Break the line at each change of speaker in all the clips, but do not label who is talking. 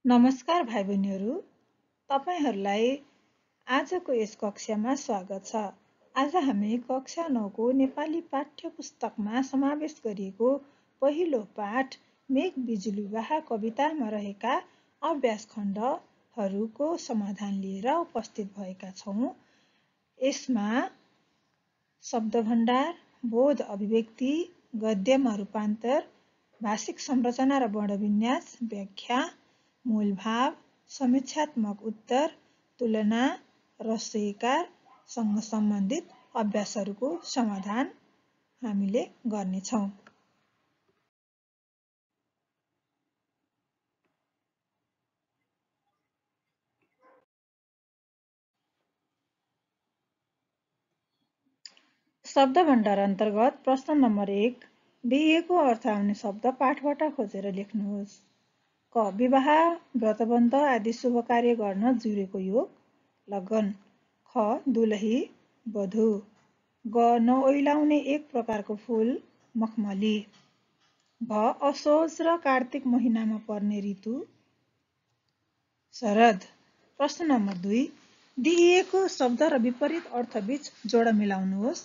नमस्कार भाइ बहिनीहरू, तपाईहरूलाई आजको यस कक्षामा स्वागत छ। आज हामी कक्षा 9 को नेपाली पाठ्य पुस्तकमा समावेश गरिएको पहिलो पाठ मेघ बिजुली वाहा कवितामा रहेका अभ्यास खण्डहरूको समाधान लिएर उपस्थित भएका छौँ। यसमा शब्दभण्डार, बोध अभिव्यक्ति, गद्यमा रूपान्तर, भाषिक संरचना र वर्णविन्यास, व्याख्या, मूलभाव, समीक्षात्मक उत्तर, तुलना र स्वीकारसँग सम्बन्धित अभ्यासहरूको समाधान हामीले गर्नेछौँ। शब्दभण्डार अन्तर्गत प्रश्न नम्बर 1, दिइएको अर्थ आउने शब्द पाठबाट खोजेर लेख्नुहोस्। क. विवाह, व्रतबन्ध आदि शुभ कार्य गर्न जुरेको योग, लगन। ख. दुलही, वधु। ग. नओइलाउने एक प्रकारको फूल, मखमली। घ. असोज र कार्तिक महिनामा पर्ने ऋतु, शरद। प्रश्न नम्बर 2, दिइएको शब्द र विपरीत अर्थबीच जोड मिलाउनुहोस्।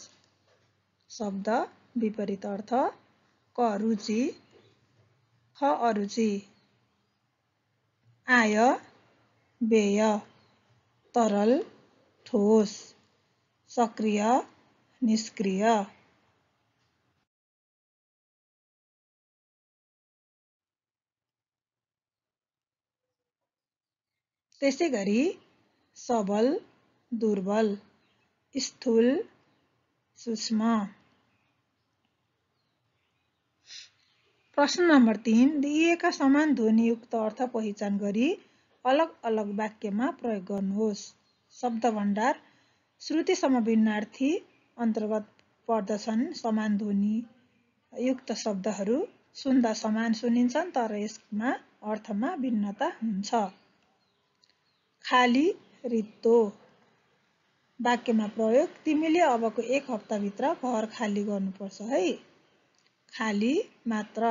शब्द विपरीत अर्थ: क. रुचि, ख. अरुचि। आय, व्यय। तरल, ठोस। सक्रिय, निष्क्रिय। त्यसैगरी सबल, दुर्बल। स्थूल, सूक्ष्म। प्रश्न नम्बर 3, दिइएका समान ध्वनियुक्त अर्थ पहिचान गरी अलग अलग वाक्यमा प्रयोग गर्नुहोस्। शब्दभण्डार: श्रुति समभिन्नार्थी अन्तर्गत पर्दछन्। समान ध्वनियुक्त शब्दहरू सुन्दा समान सुनिन्छन् तर यसमा अर्थमा भिन्नता हुन्छ। खाली, रित्तो। वाक्यमा प्रयोग: तिमीले अबको 1 हप्ताभित्र घर खाली गर्नुपर्छ है। खाली, मात्र।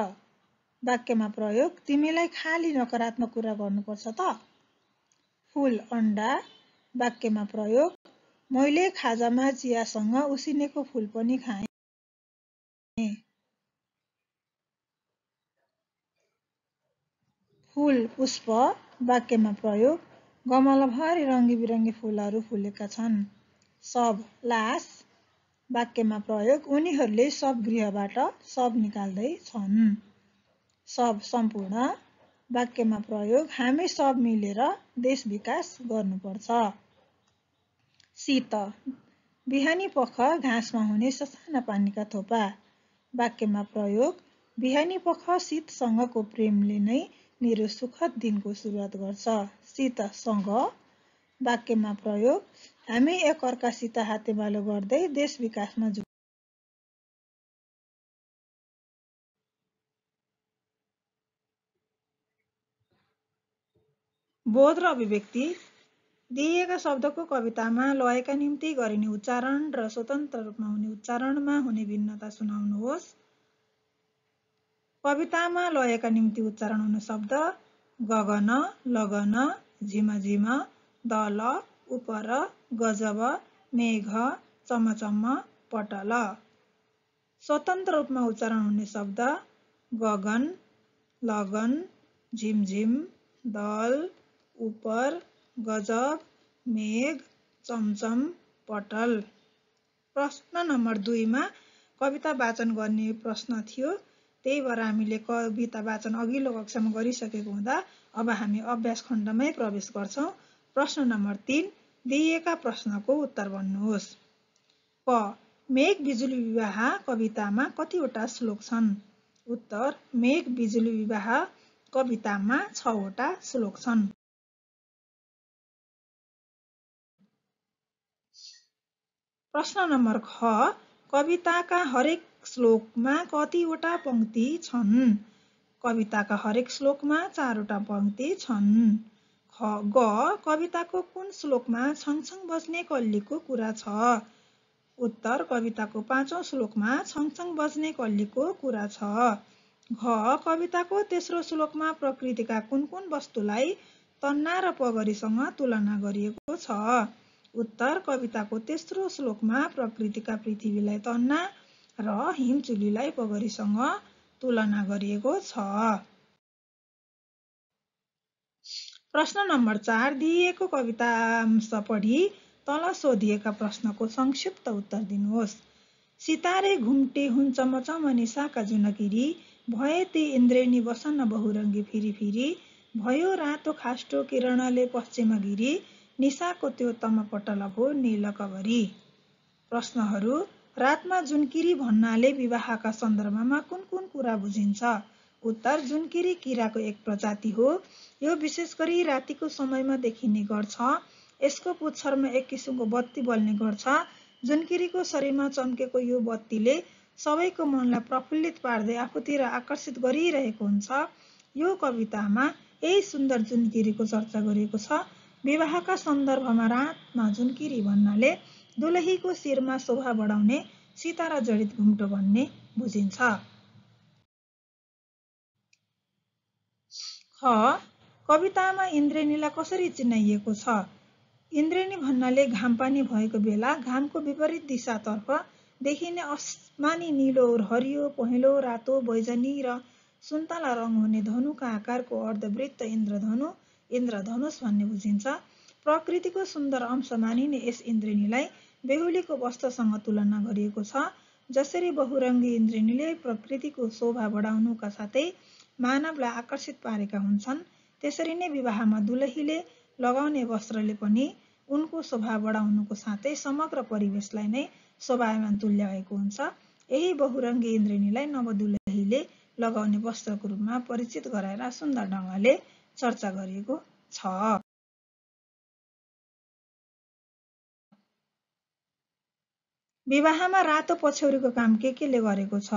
वाक्यमा प्रयोग: तिमीलाई खाली नकारात्मक कुरा गर्नुपर्छ त। फूल, अण्डा। वाक्यमा प्रयोग: मैले खाजामा चियासँग उसिनेको फूल पनि खाएँ। फूल, पुष्प। वाक्यमा प्रयोग: गमलाभरि रङ्गी-बिरङ्गी फूलहरू फुलेका छन्। शव, लास। वाक्यमा प्रयोग: उनीहरूले शव गृहबाट शव निकाल्दै छन्। सब, सम्पूर्ण। वाक्यमा प्रयोग: हामी सब मिलेर देश विकास गर्नुपर्छ। शीत, बिहानी पख घाँसमा हुने ससाना पानीका थोपा। वाक्यमा प्रयोग: बिहानी पख शीतसँगको प्रेमले नै मेरो सुखद दिनको सुरुवात गर्छ। शीतसँग। वाक्यमा प्रयोग: हामी एकअर्कासित हातेमालो गर्दै देश विकासमा जुट्छौँ। बोध र अभिव्यक्ति: दिइएका शब्दको कवितामा लयका निम्ति गरिने उच्चारण र स्वतन्त्र रूपमा हुने उच्चारणमा हुने भिन्नता सुनाउनुहोस्। कवितामा लयका निम्ति उच्चारण हुने शब्द: गगन, लगन, झिमझिम, दल, उपर, गजब, मेघ, चमचम, पटल। स्वतन्त्र रूपमा उच्चारण हुने शब्द: गगन, लगन, झिमझिम, दल, उपर, गजब, मेघ, चमचम, पटल। प्रश्न नम्बर 2 मा कविता वाचन गर्ने प्रश्न थियो। त्यही भएर हामीले कविता वाचन अघिल्लो कक्षामा गरिसकेको हुँदा अब हामी अभ्यास खण्डमै प्रवेश गर्छौँ। प्रश्न नम्बर 3, दिइएका प्रश्नको उत्तर भन्नुहोस्। क. मेघ बिजुली विवाह कवितामा कतिवटा श्लोक छन्? उत्तर: मेघ बिजुली विवाह कवितामा 6 वटा श्लोक छन्। प्रश्न नम्बर ख, कविताका हरेक श्लोकमा कतिवटा पंक्ति छन्? कविताका हरेक श्लोकमा 4 वटा पंक्ति छन्। ग, कविताको कुन श्लोकमा छङछङ बज्ने कल्लीको कुरा छ? उत्तर: कविताको 5औं श्लोकमा छङछङ बज्ने कल्लीको कुरा छ। घ कविताको तेस्रो श्लोकमा प्रकृतिका कुन कुन वस्तुलाई तन्ना र पगरीसँग तुलना गरिएको छ? उत्तर कविताको तेस्रो श्लोकमा प्रकृतिका पृथ्वीलाई तन्ना र हिमचुलीलाई पगरीसँग तुलना गरिएको छ। प्रश्न नम्बर 4 दिइएको कवितांश पढी तल सोधिएका प्रश्नको संक्षिप्त उत्तर दिनुहोस्। सितारे घुम्टे हुन् चमचम निशाका जुनकिरी, भए ती इन्द्रेणी बसन्न बहुरङ्गी फिरी फिरी, भयो रातो खास्टो किरणले पश्चिमगिरी, निशाको त्यो तमपटल भो नीलकबरी। प्रश्नहरू रातमा जुनकिरी भन्नाले विवाहका सन्दर्भमा कुन कुन कुरा बुझिन्छ? उत्तर जुनकिरी किराको एक प्रजाति हो। यो विशेष गरी रातिको समयमा देखिने गर्छ। यसको पुच्छरमा एक किसिमको बत्ती बल्ने गर्छ। जुनकिरीको शरीरमा चम्केको यो बत्तीले सबैको मनलाई प्रफुल्लित पार्दै आफूतिर आकर्षित गरिरहेको हुन्छ। यो कवितामा यही सुन्दर जुनकिरीको चर्चा गरिएको छ। विवाहका सन्दर्भमा रातमा जुनकिरी भन्नाले दुलहीको शिरमा शोभा बढाउने सितारा जडित घुम्टो भन्ने बुझिन्छ। ख कवितामा इन्द्रेणीलाई कसरी चिनाइएको छ? इन्द्रेणी भन्नाले घामपानी भएको बेला घामको विपरीत दिशातर्फ देखिने आसमानी नीलो, हरियो, पहेँलो, रातो, बैजनी र सुन्तला रङ हुने धनुका आकारको अर्धवृत्त इन्द्रधनुष भन्ने बुझिन्छ। प्रकृतिको सुन्दर अंश मानिने यस इन्द्रेणीलाई बेहुलीको वस्त्रसँग तुलना गरिएको छ। जसरी बहुरङ्गी इन्द्रेणीले प्रकृतिको शोभा बढाउनुका साथै मानवलाई आकर्षित पारेका हुन्छन्, त्यसरी नै विवाहमा दुलहीले लगाउने वस्त्रले पनि उनको शोभा बढाउनुको साथै समग्र परिवेशलाई नै शोभायमान तुल्याएको हुन्छ। यही बहुरङ्गी इन्द्रेणीलाई नवदुलहीले लगाउने वस्त्रको रूपमा परिचित गराएर सुन्दर ढङ्गले चर्चा गरिएको छ। विवाहमा रातो पछ्यौरीको काम के गरेको छ?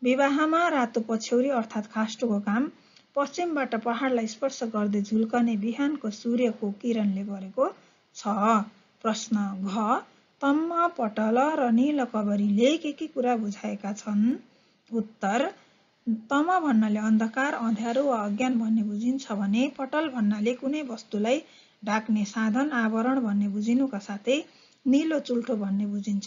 विवाहमा रातो पछ्यौरी अर्थात् खास्टोको काम पश्चिमबाट पहाडलाई स्पर्श गर्दै झुल्कने बिहानको सूर्यको किरणले गरेको छ। प्रश्न घ तमपटल र नीलकबरीले के कुरा बुझाएका छन्? उत्तर तम भन्नाले अन्धकार, अँध्यारो वा अज्ञान भन्ने बुझिन्छ भने पटल भन्नाले कुनै वस्तुलाई ढाक्ने साधन, आवरण भन्ने बुझिनुका साथै नीलो चुल्ठो भन्ने बुझिन्छ।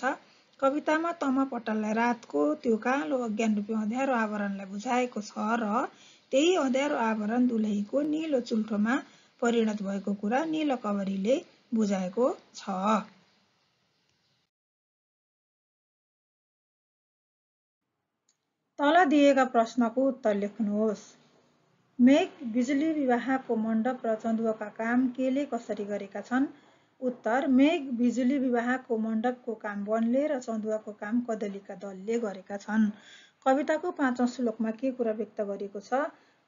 कवितामा तमपटललाई रातको त्यो कालो अज्ञान रूपी अँध्यारो आवरणलाई बुझाएको छ र त्यही अँध्यारो आवरण दुलहीको नीलो चुल्ठोमा परिणत भएको कुरा नीलकबरीले बुझाएको छ। तल दिएका प्रश्नको उत्तर लेख्नुहोस्। मेघ बिजुली विवाहको मण्डप र चन्दुवाका काम केले कसरी गरेका छन्? उत्तर मेघ बिजुली विवाहको मण्डपको काम वनले र चन्दुवाको काम कदलीका दलले गरेका छन्। कविताको 5औं श्लोकमा के कुरा व्यक्त गरिएको छ?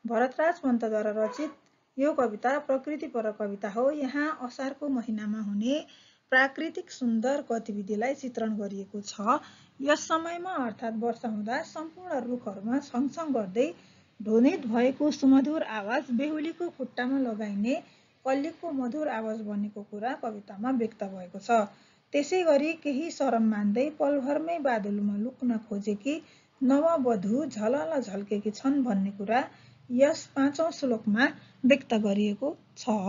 भरतराज पन्तद्वारा रचित यो कविता प्रकृतिपर कविता हो। यहाँ असारको महिनामा हुने प्राकृतिक सुन्दर गतिविधिलाई चित्रण गरिएको छ। यस समयमा अर्थात् वर्षा हुँदा सम्पूर्ण रुखहरूमा छङछङ गर्दै ध्वनित भएको सुमधुर आवाज बेहुलीको खुट्टामा लगाइने कल्लीको मधुर आवाज बनेको कुरा कवितामा व्यक्त भएको छ। त्यसै गरी केही शरम मान्दै पलभरमै बादलमा लुक्न खोजेकी नववधू झलल झल्केकी छन् भन्ने कुरा यस 5औं श्लोकमा व्यक्त गरिएको छ।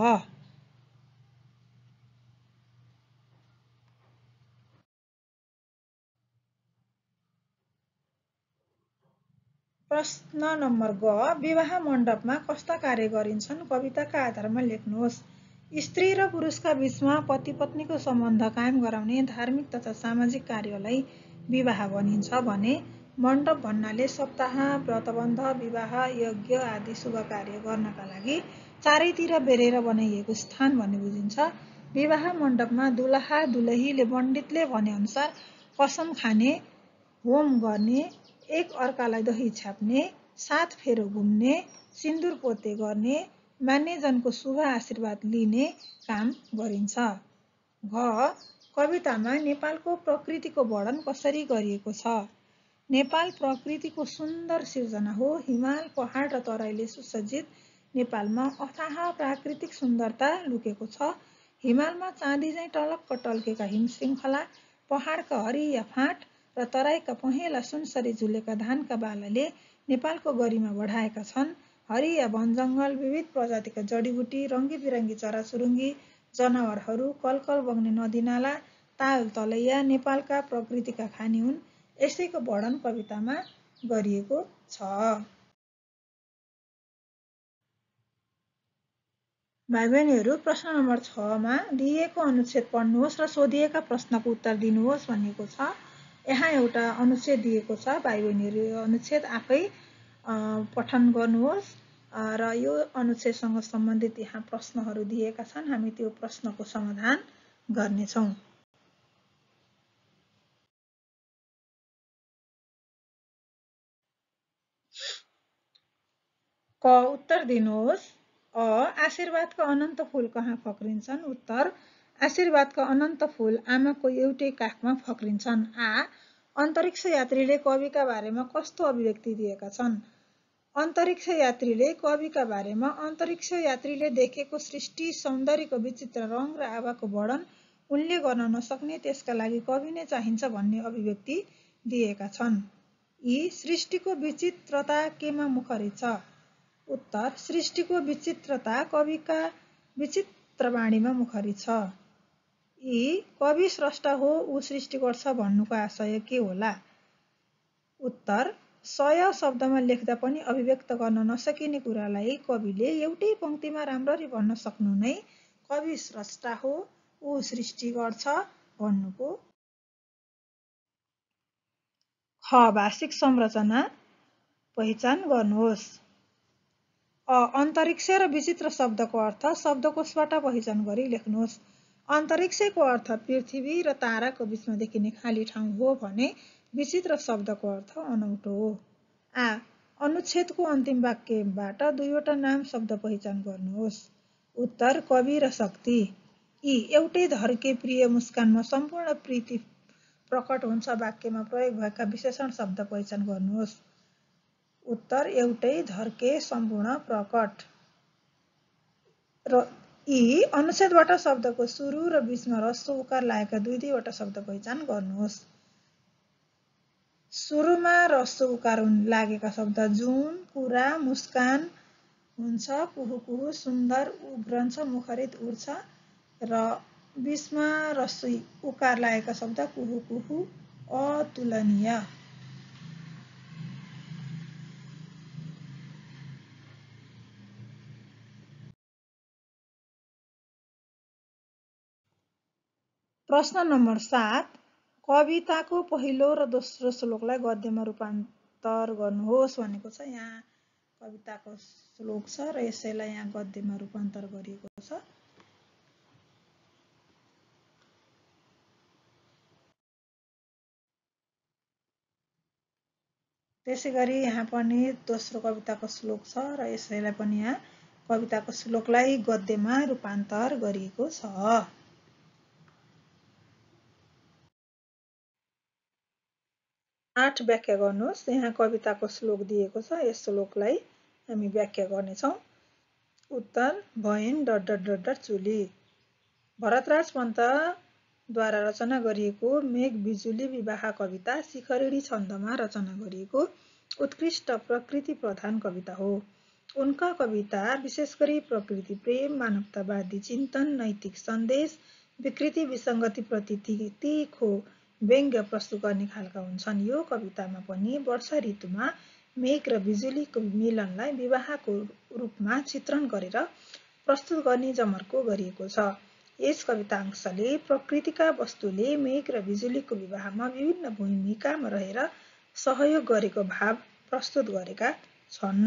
प्रश्न नम्बर ग विवाह मण्डपमा कस्ता कार्य गरिन्छन् कविताका आधारमा लेख्नुहोस्। स्त्री र पुरुषका बीचमा पति पत्नीको सम्बन्ध कायम गराउने धार्मिक तथा सामाजिक कार्यलाई विवाह भनिन्छ भने मण्डप भन्नाले सप्ताह, व्रतबन्ध, विवाह, यज्ञ आदि शुभ कार्य गर्नका लागि चारैतिर बेरेर बनाइएको स्थान भन्ने बुझिन्छ। विवाह मण्डपमा दुलहा दुलहीले पण्डितले भनेअनुसार कसम खाने, होम गर्ने, एक अर्कालाई दही छ्याप्ने, 7 फेरो घुम्ने, सिन्दुर पोते गर्ने, मान्यजनको शुभ आशीर्वाद लिने काम गरिन्छ। घ कवितामा नेपालको प्रकृतिको वर्णन कसरी गरिएको छ? नेपाल प्रकृतिको सुन्दर सिर्जना हो। हिमाल, पहाड र तराईले सुसज्जित नेपालमा अथाह प्राकृतिक सुन्दरता लुकेको छ। हिमालमा चाँदी झैं टलक्क टल्केका हिमश्रृङ्खला, पहाडका हरिया फाँट र तराईका पहेँला सुनसरी झुलेका धानका बालाले नेपालको गरिमा बढाएका छन्। हरिया वनजङ्गल, विविध प्रजातिका जडीबुटी, रङ्गी-बिरङ्गी चराचुरुङ्गी, जनावरहरू, कलकल बग्ने नदीनाला, ताल तलैया नेपालका प्रकृतिका खानी हुन्। यसैको वर्णन कवितामा गरिएको छ। भाइ-बहिनीहरू, प्रश्न नम्बर 6 मा दिइएको अनुच्छेद पढ्नुहोस् र सोधिएका प्रश्नको उत्तर दिनुहोस् भनिएको छ। यहाँ एउटा अनुच्छेद दिएको छ। भाइ-बहिनीहरू यो अनुच्छेद आफै पठन गर्नुहोस् र यो अनुच्छेदसँग सम्बन्धित यहाँ प्रश्नहरू दिएका छन्। हामी त्यो प्रश्नको समाधान गर्नेछौँ। क उत्तर दिनुहोस्। आशीर्वादका अनन्त फूल कहाँ फक्रिन्छन्? उत्तर, आशीर्वादका अनन्त फूल आमाको एउटै काखमा फक्रिन्छन्। अन्तरिक्ष यात्रीले कविका बारेमा कस्तो अभिव्यक्ति दिएका छन्? अन्तरिक्ष यात्रीले कविका बारेमा अन्तरिक्ष यात्रीले देखेको सृष्टि सौन्दर्यको विचित्र रङ र आभाको वर्णन उनले गर्न नसक्ने, त्यसका लागि कवि नै चाहिन्छ भन्ने अभिव्यक्ति दिएका छन्। यी सृष्टिको विचित्रता केमा मुखरित छ? उत्तर, सृष्टिको विचित्रता कविका विचित्र वाणीमा मुखरित छ। यी कवि स्रष्टा हो, ऊ सृष्टि गर्छ भन्नुको आशय के होला? उत्तर, 100 शब्दमा लेख्दा पनि अभिव्यक्त गर्न नसकिने कुरालाई कविले एउटै पंक्तिमा राम्ररी भन्न सक्नु नै कवि स्रष्टा हो, ऊ सृष्टि गर्छ भन्नुको। ख भाषिक संरचना पहिचान गर्नुहोस्। अन्तरिक्ष र विचित्र शब्दको अर्थ शब्दकोशबाट पहिचान गरी लेख्नुहोस्। अन्तरिक्षको अर्थ पृथ्वी र ताराको बीचमा देखिने खाली ठाउँ हो भने विचित्र शब्दको अर्थ अनौठो हो। अनुच्छेदको अन्तिम वाक्यबाट दुईवटा नाम शब्द पहिचान गर्नुहोस्। उत्तर, कवि र शक्ति। यी एउटै धर्के प्रिय मुस्कानमा सम्पूर्ण प्रीति प्रकट हुन्छ वाक्यमा प्रयोग भएका विशेषण शब्द पहिचान गर्नुहोस्। उत्तर, एउटै धर्के सम्पूर्ण प्रकट। र यी अनुच्छेदबाट शब्दको सुरु र बीचमा ह्रस्व उकार लागेका दुईवटा शब्द पहिचान गर्नुहोस्। सुरुमा ह्रस्व उकार लागेका शब्द जुन, कुरा, मुस्कान हुन्छ, कुहु कुहु, सुन्दर, उब्रन्छ, मुखरित, उड्छ र बीचमा ह्रस्व उकार लागेका शब्द कुहु कुहु, अतुलनीय। प्रश्न नम्बर 7 कविताको पहिलो र दोस्रो श्लोकलाई गद्यमा रूपान्तर गर्नुहोस् भनेको छ। यहाँ कविताको श्लोक छ र यसैलाई यहाँ गद्यमा रूपान्तर गरिएको छ। त्यसैगरी यहाँ पनि दोस्रो कविताको श्लोक छ र यसैलाई पनि यहाँ कविताको श्लोकलाई गद्यमा रूपान्तर गरिएको छ। पाठ व्याख्या गर्नुहोस्। यहाँ कविताको श्लोक दिएको छ, यस श्लोकलाई हामी व्याख्या गर्नेछौँ। उत्तर, भयन ... चुली। भरतराज पन्तद्वारा रचना गरिएको मेघ बिजुली विवाह कविता शिखरिणी छन्दमा रचना गरिएको उत्कृष्ट प्रकृति प्रधान कविता हो। उनका कविता विशेष गरी प्रकृति प्रेम, मानवतावादी चिन्तन, नैतिक सन्देश, विकृति विसङ्गतिप्रति तीखो व्यङ्ग्य प्रस्तुत गर्ने खालका हुन्छन्। यो कवितामा पनि वर्षा ऋतुमा मेघ र बिजुलीको मिलनलाई विवाहको रूपमा चित्रण गरेर प्रस्तुत गर्ने जमर्को गरिएको छ। यस कवितांशले प्रकृतिका वस्तुले मेघ र बिजुलीको विवाहमा विभिन्न भूमिकामा रहेर सहयोग गरेको भाव प्रस्तुत गरेका छन्।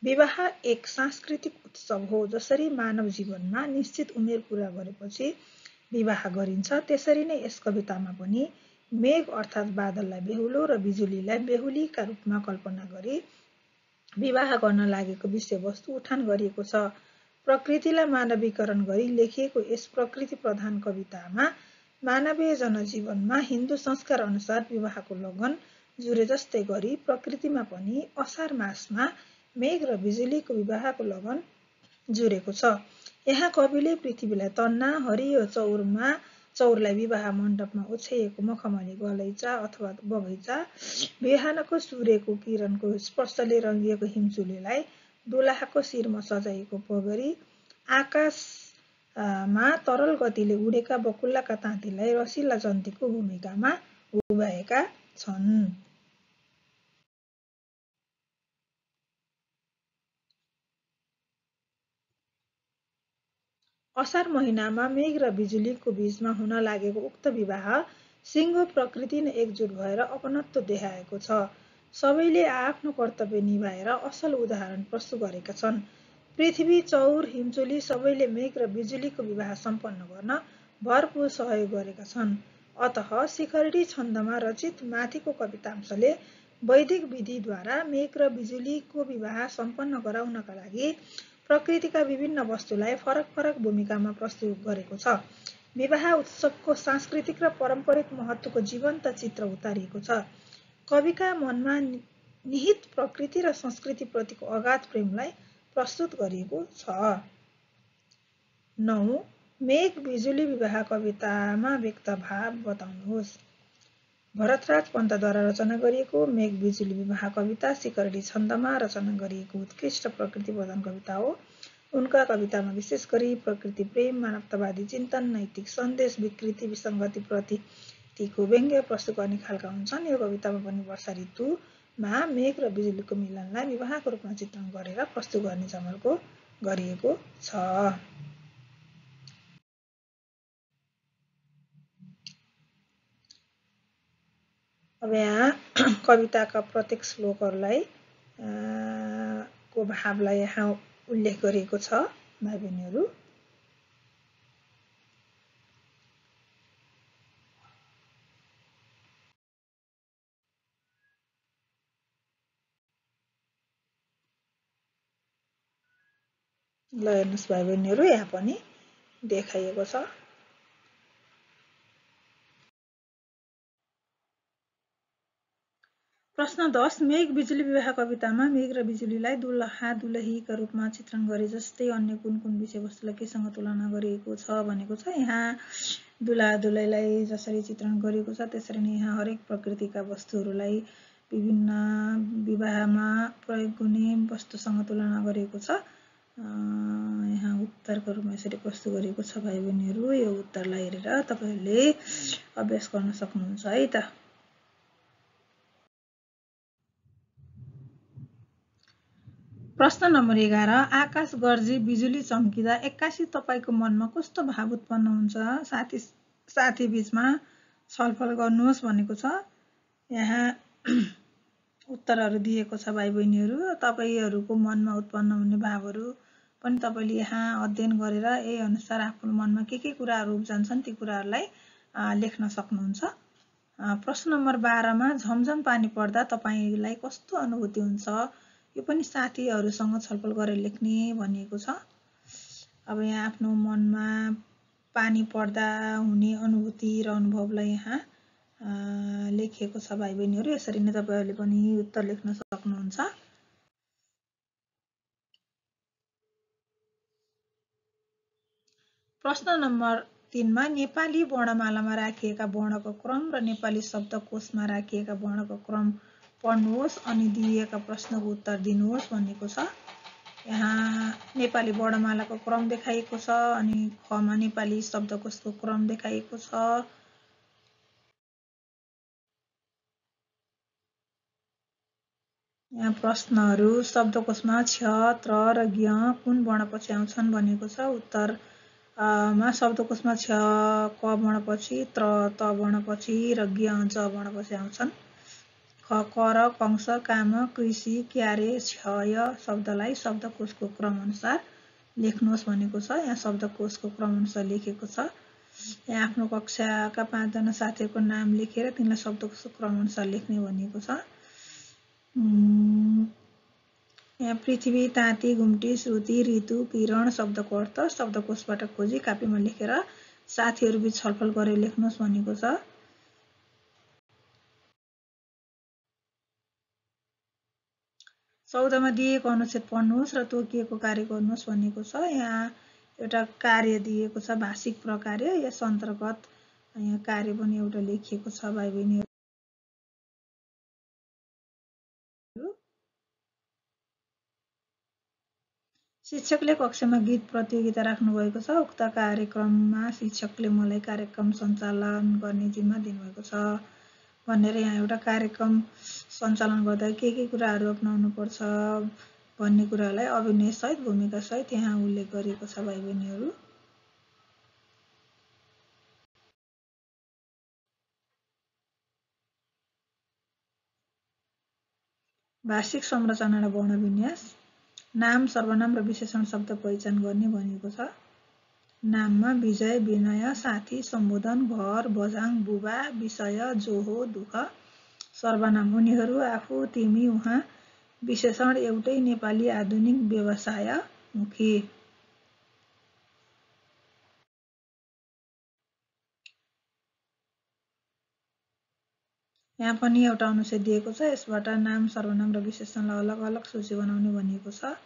विवाह एक सांस्कृतिक उत्सव हो। जसरी मानव जीवनमा निश्चित उमेर पूरा गरेपछि विवाह गरिन्छ, त्यसरी नै यस कवितामा पनि मेघ अर्थात् बादललाई बेहुलो र बिजुलीलाई बेहुलीका रूपमा कल्पना गरी विवाह गर्न लागेको विषयवस्तु उठान गरिएको छ। प्रकृतिलाई मानवीकरण गरी लेखिएको यस प्रकृति प्रधान कवितामा मानवीय जनजीवनमा हिन्दू संस्कार अनुसार विवाहको लगन जुरे जस्तै गरी प्रकृतिमा पनि असार मासमा मेघ र बिजुलीको विवाहको लगन जुरेको छ। यहाँ कविले पृथ्वीलाई तन्ना हरियो चौरमा चौरलाई विवाह मण्डपमा ओछ्याइएको मखमली गलैँचा अथवा बगैँचा, बिहानको सूर्यको किरणको स्पर्शले रङ्गिएको हिमचुलीलाई दुलाहाको शिरमा सजाइएको पगरी, आकाशमा तरल गतिले उडेका बकुल्लाका ताँतीलाई रसिला जन्तीको भूमिकामा उभ्याएका छन्। असार महिनामा मेघ र बिजुलीको बीचमा हुन लागेको उक्त विवाह सिङ्गो प्रकृति नै एकजुट भएर अपनत्व देखाएको छ। सबैले आफ्नो कर्तव्य निभाएर असल उदाहरण प्रस्तुत गरेका छन्। पृथ्वी, चौर, हिमचुली सबैले मेघ र बिजुलीको विवाह सम्पन्न गर्न भरपूर सहयोग गरेका छन्। अतः शिखरडी छन्दमा रचित माथिको कवितांशले वैदिक विधिद्वारा मेघ र बिजुलीको विवाह सम्पन्न गराउनका लागि प्रकृतिका विभिन्न वस्तुलाई फरक फरक भूमिकामा प्रस्तुत गरेको छ। विवाह उत्सवको सांस्कृतिक र पारम्परिक महत्त्वको जीवन्त चित्र उतारिएको छ। कविका मनमा निहित प्रकृति र संस्कृतिप्रतिको अगाध प्रेमलाई प्रस्तुत गरिएको छ। 9. मेघ बिजुली विवाह कवितामा व्यक्त भाव बताउनुहोस्। भरतराज पन्तद्वारा रचना गरिएको मेघ बिजुली विवाह कविता शिखरडी छन्दमा रचना गरिएको उत्कृष्ट प्रकृतिवर्धन कविता हो। उनका कवितामा विशेष गरी प्रकृति प्रेम, मानवतावादी चिन्तन, नैतिक सन्देश, विकृति विसङ्गतिप्रतिको व्यङ्ग्य प्रस्तुत गर्ने खालका हुन्छन्। यो कवितामा पनि वर्षा ऋतुमा मेघ र बिजुलीको मिलनलाई विवाहको रूपमा चित्रण गरेर प्रस्तुत गर्ने जमर्को गरिएको छ। अब यहाँ कविताका प्रत्येक श्लोकहरूलाई को भावलाई यहाँ उल्लेख गरिएको छ। भाइ बहिनीहरू, ल हेर्नुहोस् भाइ बहिनीहरू, यहाँ पनि देखाइएको छ। प्रश्न 10. मेघ बिजुली विवाह कवितामा मेघ र बिजुलीलाई दुलहा दुलहीका रूपमा चित्रण गरे जस्तै अन्य कुन कुन विषयवस्तुलाई केसँग तुलना गरिएको छ भनेको छ। यहाँ दुलहा दुलहीलाई जसरी चित्रण गरिएको छ त्यसरी नै यहाँ हरेक प्रकृतिका वस्तुहरूलाई विभिन्न विवाहमा प्रयोग हुने वस्तुसँग तुलना गरिएको छ। यहाँ उत्तरको रूपमा यसरी प्रस्तुत गरिएको छ। भाइ बहिनीहरू, यो उत्तरलाई हेरेर तपाईँहरूले अभ्यास गर्न सक्नुहुन्छ है त। प्रश्न नम्बर 11. आकाश गर्जी बिजुली चम्किँदा एक्कासी तपाईँको मनमा कस्तो भाव उत्पन्न हुन्छ? साथी बीचमा छलफल गर्नुहोस् भनेको छ। यहाँ उत्तरहरू दिएको छ भाइ बहिनीहरू। तपाईँहरूको मनमा उत्पन्न हुने भावहरू पनि तपाईँले यहाँ अध्ययन गरेर यही अनुसार आफ्नो मनमा के कुराहरू उब्जन्छन् ती कुराहरूलाई लेख्न सक्नुहुन्छ। प्रश्न नम्बर 12 मा झमझम पानी पर्दा तपाईँलाई कस्तो अनुभूति हुन्छ? यो पनि साथीहरूसँग छलफल गरेर लेख्ने भनिएको छ। अब यहाँ आफ्नो मनमा पानी पर्दा हुने अनुभूति र अनुभवलाई यहाँ लेखिएको छ भाइ बहिनीहरू। यसरी नै तपाईँहरूले पनि उत्तर लेख्न सक्नुहुन्छ। प्रश्न नम्बर 3 मा नेपाली वर्णमालामा राखिएका वर्णको क्रम र नेपाली शब्दकोशमा राखिएका वर्णको क्रम पढ्नुहोस् अनि दिइएका प्रश्नको उत्तर दिनुहोस् भनेको छ। यहाँ नेपाली वर्णमालाको क्रम देखाइएको छ अनि खमा नेपाली शब्दकोशको क्रम देखाइएको छ। यहाँ प्रश्नहरू शब्दकोशमा छ, त्र र ज्ञ कुन वर्णपछि आउँछन् भनेको छ। उत्तरमा शब्दकोशमा छ क वर्णपछि, त्र त वर्णपछि र ज्ञ ज वर्णपछि आउँछन्। क र कंस, काम, कृषि, क्यारे, क्षय शब्दलाई शब्दकोशको क्रम अनुसार लेख्नुहोस् भनेको छ। यहाँ शब्दकोशको क्रम अनुसार लेखेको छ। यहाँ आफ्नो कक्षाका 5 जना साथीहरूको नाम लेखेर तिनलाई शब्दकोशको क्रम अनुसार लेख्ने भनिएको छ। यहाँ पृथ्वी, ताती, घुम्टी, श्रुति, ऋतु, किरण शब्दको अर्थ शब्दकोशबाट खोजी कापीमा लेखेर साथीहरूबीच छलफल गरेर लेख्नुहोस् भनेको छ। चौधमा दिएको अनुच्छेद पढ्नुहोस् र तोकिएको कार्य गर्नुहोस् भनेको छ। यहाँ एउटा कार्य दिएको छ भाषिक प्रकार्य। यस अन्तर्गत यहाँ कार्य पनि एउटा लेखिएको छ भाइ बहिनीहरू। शिक्षकले कक्षामा गीत प्रतियोगिता राख्नु भएको छ। उक्त कार्यक्रममा शिक्षकले मलाई कार्यक्रम सञ्चालन गर्ने जिम्मा दिनुभएको छ भनेर यहाँ एउटा कार्यक्रम सञ्चालन गर्दा के कुराहरू अपनाउनु पर्छ भन्ने कुरालाई अभिनय सहित भूमिका सहित यहाँ उल्लेख गरिएको छ भाइ बहिनीहरू। भाषिक संरचना र वर्ण विन्यास। नाम, सर्वनाम र विशेषण शब्द पहिचान गर्ने भनिएको छ। नाममा विजय, विनय, साथी, सम्बोधन, घर, बझाङ, बुबा, विषय, जो हो, दुःख। सर्वनाम उनीहरू, आफू, तिमी, उहाँ। विशेषण एउटै नेपाली आधुनिक व्यवसायमुखी। यहाँ पनि एउटा अनुच्छेद दिएको छ। यसबाट नाम, सर्वनाम र विशेषणलाई अलग अलग सूची बनाउने भनिएको छ।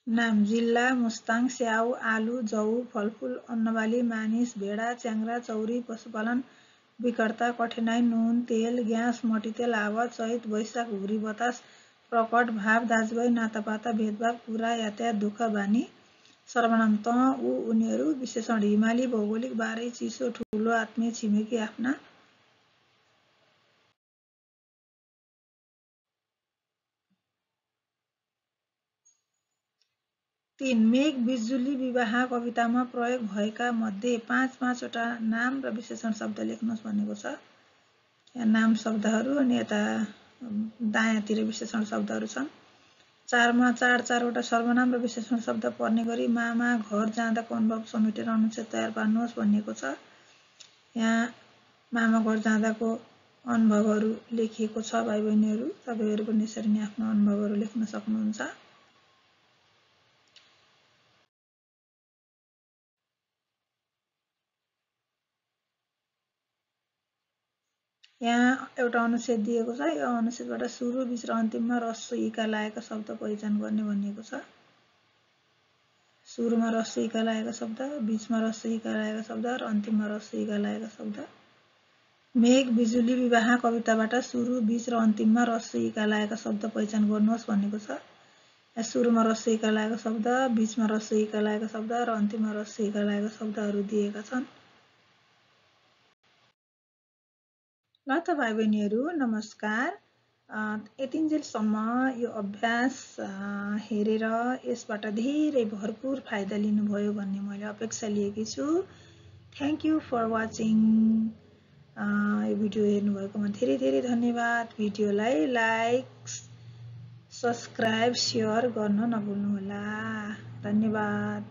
नाम, जिल्ला, मुस्ताङ, स्याउ, आलु, जौ, फलफुल, अन्नबाली, मानिस, भेडा, च्याङ्ग्रा, चौरी, पशुपालन, विकर्ता, कठिनाइ, नुन, तेल, ग्यास, मट्टीतेल, आवत, चैत, वैशाख, हुरी, बतास, प्रकट, भाव, दाजुभाइ, नातापाता, भेदभाव, कुरा, यातायात, दुःख, बानी। सर्वनाम त, ऊ, उनीहरू। विशेषण हिमाली, भौगोलिक, बाह्रै, चिसो, ठुलो, आत्मीय, छिमेकी, आफ्ना। 3. मेघ, बिजुली, विवाह कवितामा प्रयोग भएका मध्ये 5-5वटा नाम र विशेषण शब्द लेख्नुहोस् भनेको छ। यहाँ नाम शब्दहरू अनि यता दायाँतिर विशेषण शब्दहरू छन्। 4मा 4-4वटा सर्वनाम र विशेषण शब्द पर्ने गरी मामा घर जाँदाको अनुभव समेटेर अनुच्छेद तयार पार्नुहोस् भनिएको छ। यहाँ मामा घर जाँदाको अनुभवहरू लेखिएको छ भाइ बहिनीहरू। तपाईँहरू पनि यसरी नै आफ्नो अनुभवहरू लेख्न सक्नुहुन्छ। यहाँ एउटा अनुच्छेद दिएको छ। यो अनुच्छेदबाट सुरु, बीच र अन्तिममा ह्रस्व ईकार लागेका शब्द पहिचान गर्ने भनिएको छ। सुरुमा ह्रस्व ईकार लागेका शब्द, बीचमा ह्रस्व ईकार लागेका शब्द र अन्तिममा ह्रस्व ईकार लागेका शब्द। मेघ, बिजुली, विवाह कविताबाट सुरु, बीच र अन्तिममा ह्रस्व ईकार लागेका शब्द पहिचान गर्नुहोस् भनेको छ। यहाँ सुरुमा ह्रस्व ईकार लागेका शब्द, बीचमा ह्रस्व ईकार लागेका शब्द र अन्तिममा ह्रस्व ईकार लागेका शब्दहरू दिएका छन्। ल त भाइ बहिनीहरू नमस्कार। यतिन्जेलसम्म यो अभ्यास हेरेर यसबाट धेरै भरपुर फाइदा लिनुभयो भन्ने मैले अपेक्षा लिएकी छु। Thank you for watching. यो भिडियो हेर्नुभएकोमा धेरै धेरै धन्यवाद। भिडियोलाई लाइक, सब्सक्राइब, सेयर गर्न नभुल्नुहोला। धन्यवाद।